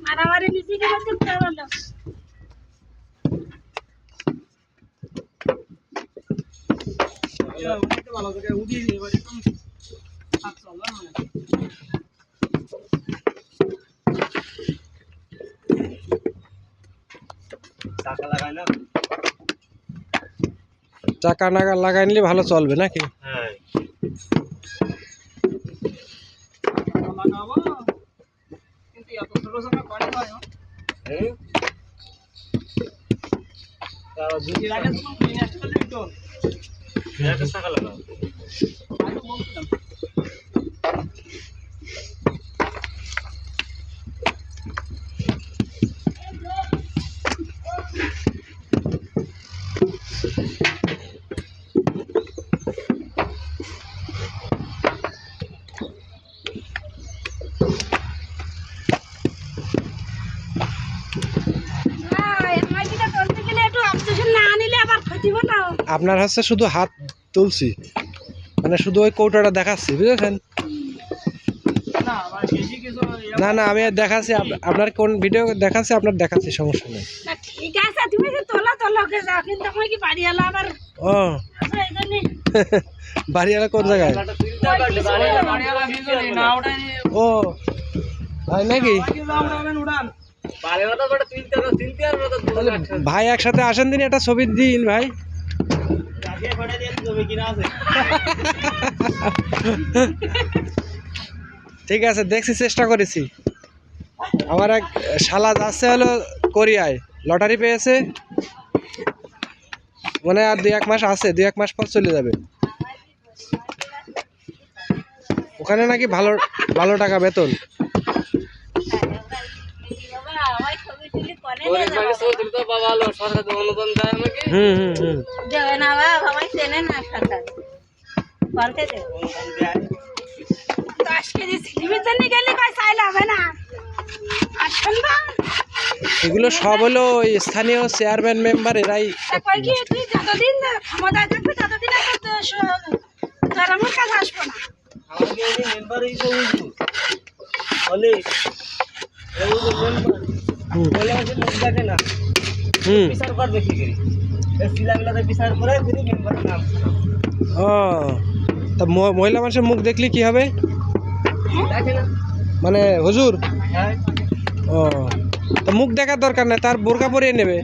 মারামারি নিচে গেলে তো ভালো। চাকা নাগা লাগাই নিলে ভালো চলবে নাকি? হ্যাঁ চাকা লাগাও। আপনার হচ্ছে শুধু হাত তুলছি, মানে শুধু ওই কৌটাটা দেখাচ্ছি, বুঝেছেন? না না, আমি আর দেখাচ্ছি আপনার কোন ভিডিও দেখাচ্ছি, আপনার দেখাচ্ছি, সমস্যা নেই। ঠিক আছে, তুমি যে তোলা তোলাকে যাও, কিন্তু আমি কি বাড়ি এলা আবার। ও বাড়িওয়ালা কোন জায়গায়? ও ভাই নাকি? ভাই একসাথে আসেন দিন, একটা ছবি দিন ভাই। ঠিক আছে, দেখছি, চেষ্টা করেছি। আমার এক শালা যাচ্ছে হলো কোরিয়ায়, লটারি পেয়েছে, মানে আর 2-1 মাস আছে, 2-1 মাস পর চলে যাবে। ওখানে নাকি ভালো ভালো টাকা বেতন। এগুলো সব হলো ওই স্থানীয় চেয়ারম্যান মেম্বার, এরাই। যতদিন ক্ষমতায় থাকবে ততদিন কাজ আসবো না। তা মহিলা মানুষের মুখ দেখলে কি হবে? মানে হুজুর, ও তা মুখ দেখার দরকার নাই, তার বোরকা পরিয়ে নেবে।